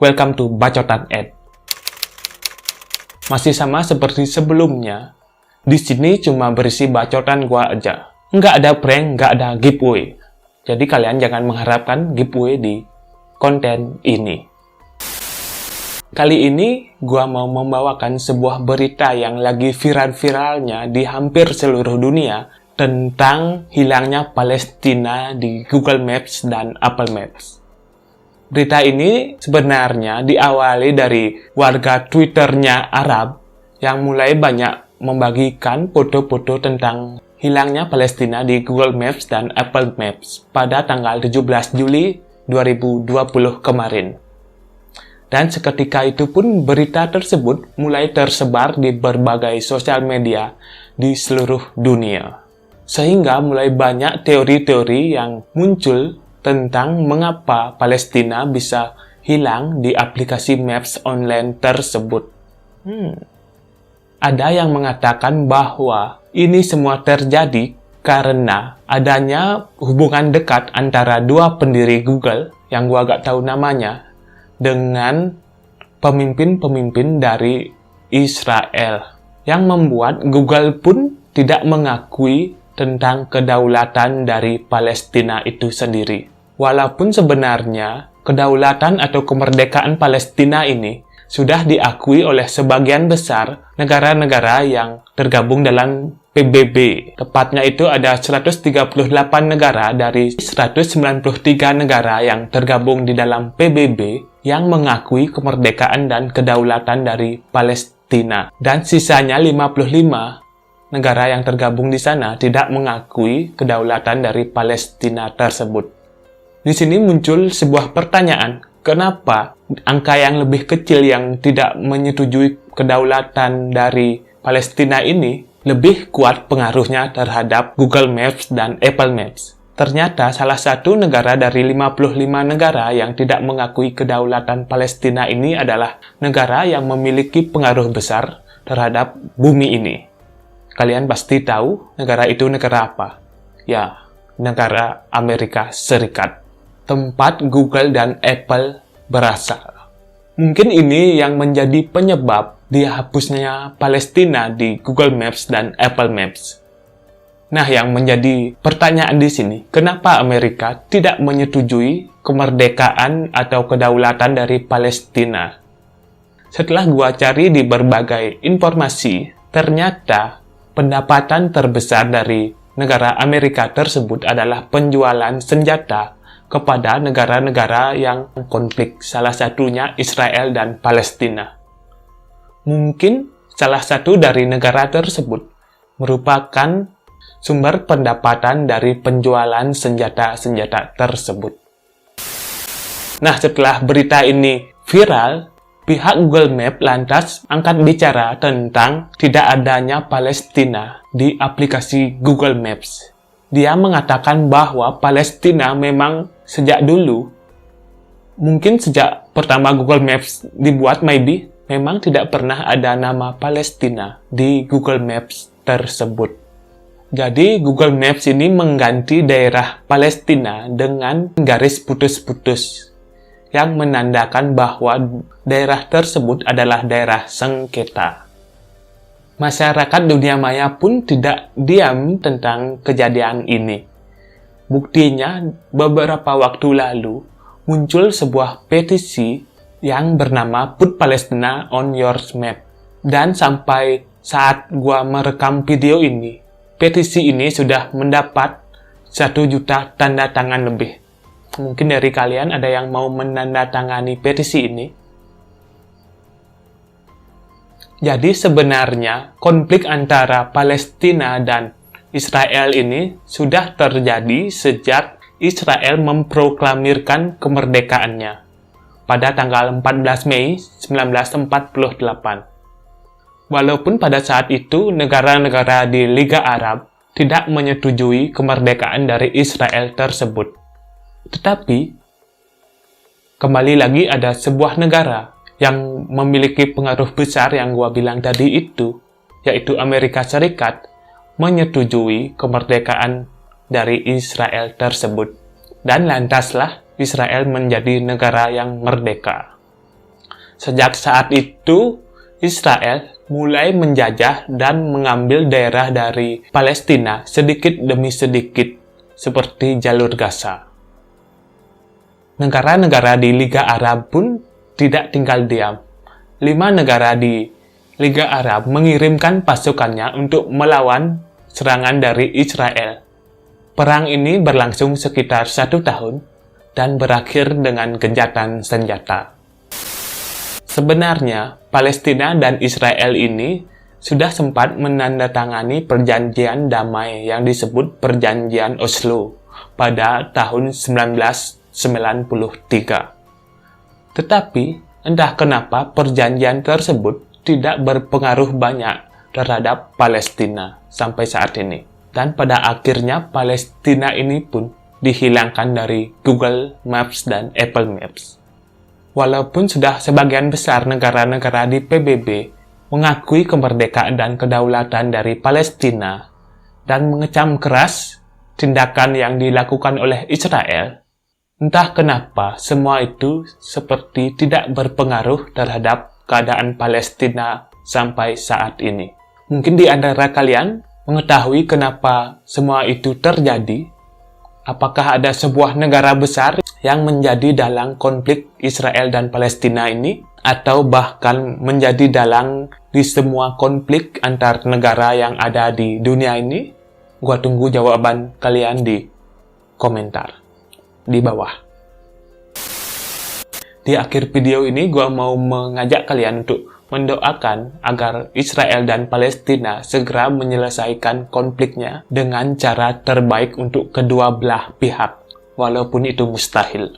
welcome to Bacotan Ed. Masih sama seperti sebelumnya, di sini cuma berisi bacotan gua aja. Nggak ada prank, nggak ada giveaway. Jadi kalian jangan mengharapkan giveaway di konten ini. Kali ini gua mau membawakan sebuah berita yang lagi viral-viralnya di hampir seluruh dunia tentang hilangnya Palestina di Google Maps dan Apple Maps. Berita ini sebenarnya diawali dari warga Twitternya Arab yang mulai banyak membagikan foto-foto tentang hilangnya Palestina di Google Maps dan Apple Maps pada tanggal 17 Juli 2020 kemarin. Dan seketika itu pun berita tersebut mulai tersebar di berbagai sosial media di seluruh dunia. Sehingga mulai banyak teori-teori yang muncul tentang mengapa Palestina bisa hilang di aplikasi Maps online tersebut. Ada yang mengatakan bahwa ini semua terjadi karena adanya hubungan dekat antara dua pendiri Google yang gua gak tahu namanya dengan pemimpin-pemimpin dari Israel yang membuat Google pun tidak mengakui tentang kedaulatan dari Palestina itu sendiri. Walaupun sebenarnya kedaulatan atau kemerdekaan Palestina ini sudah diakui oleh sebagian besar negara-negara yang tergabung dalam PBB. Tepatnya itu ada 138 negara dari 193 negara yang tergabung di dalam PBB yang mengakui kemerdekaan dan kedaulatan dari Palestina. Dan sisanya 55 negara yang tergabung di sana tidak mengakui kedaulatan dari Palestina tersebut. Di sini muncul sebuah pertanyaan, kenapa angka yang lebih kecil yang tidak menyetujui kedaulatan dari Palestina ini lebih kuat pengaruhnya terhadap Google Maps dan Apple Maps? Ternyata salah satu negara dari 55 negara yang tidak mengakui kedaulatan Palestina ini adalah negara yang memiliki pengaruh besar terhadap bumi ini. Kalian pasti tahu negara itu negara apa? Ya, negara Amerika Serikat. Tempat Google dan Apple berasal. Mungkin ini yang menjadi penyebab dihapusnya Palestina di Google Maps dan Apple Maps. Nah, yang menjadi pertanyaan di sini, kenapa Amerika tidak menyetujui kemerdekaan atau kedaulatan dari Palestina? Setelah gua cari di berbagai informasi, ternyata pendapatan terbesar dari negara Amerika tersebut adalah penjualan senjata kepada negara-negara yang konflik, salah satunya Israel dan Palestina. Mungkin salah satu dari negara tersebut merupakan sumber pendapatan dari penjualan senjata-senjata tersebut. Nah, setelah berita ini viral, pihak Google Maps lantas angkat bicara tentang tidak adanya Palestina di aplikasi Google Maps. Dia mengatakan bahwa Palestina memang sejak dulu, mungkin sejak pertama Google Maps dibuat memang tidak pernah ada nama Palestina di Google Maps tersebut. Jadi Google Maps ini mengganti daerah Palestina dengan garis putus-putus yang menandakan bahwa daerah tersebut adalah daerah sengketa. Masyarakat dunia maya pun tidak diam tentang kejadian ini. Buktinya, beberapa waktu lalu muncul sebuah petisi yang bernama Put Palestina on Your Map. Dan sampai saat gua merekam video ini, petisi ini sudah mendapat 1 juta tanda tangan lebih. Mungkin dari kalian ada yang mau menandatangani petisi ini. Jadi sebenarnya konflik antara Palestina dan Israel ini sudah terjadi sejak Israel memproklamirkan kemerdekaannya pada tanggal 14 Mei 1948. Walaupun pada saat itu negara-negara di Liga Arab tidak menyetujui kemerdekaan dari Israel tersebut. Tetapi, kembali lagi ada sebuah negara yang memiliki pengaruh besar yang gua bilang tadi itu, yaitu Amerika Serikat, menyetujui kemerdekaan dari Israel tersebut. Dan lantaslah Israel menjadi negara yang merdeka. Sejak saat itu, Israel mulai menjajah dan mengambil daerah dari Palestina sedikit demi sedikit, seperti jalur Gaza. Negara-negara di Liga Arab pun tidak tinggal diam. 5 negara di Liga Arab mengirimkan pasukannya untuk melawan serangan dari Israel. Perang ini berlangsung sekitar 1 tahun dan berakhir dengan gencatan senjata. Sebenarnya, Palestina dan Israel ini sudah sempat menandatangani perjanjian damai yang disebut Perjanjian Oslo pada tahun 1993. Tetapi, entah kenapa perjanjian tersebut tidak berpengaruh banyak terhadap Palestina sampai saat ini. Dan pada akhirnya Palestina ini pun dihilangkan dari Google Maps dan Apple Maps. Walaupun sudah sebagian besar negara-negara di PBB mengakui kemerdekaan dan kedaulatan dari Palestina dan mengecam keras tindakan yang dilakukan oleh Israel, entah kenapa semua itu seperti tidak berpengaruh terhadap keadaan Palestina sampai saat ini. Mungkin di antara kalian mengetahui kenapa semua itu terjadi? Apakah ada sebuah negara besar yang menjadi dalang konflik Israel dan Palestina ini? Atau bahkan menjadi dalang di semua konflik antar negara yang ada di dunia ini? Gua tunggu jawaban kalian di komentar di bawah. Di akhir video ini, gua mau mengajak kalian untuk mendoakan agar Israel dan Palestina segera menyelesaikan konfliknya dengan cara terbaik untuk kedua belah pihak, walaupun itu mustahil.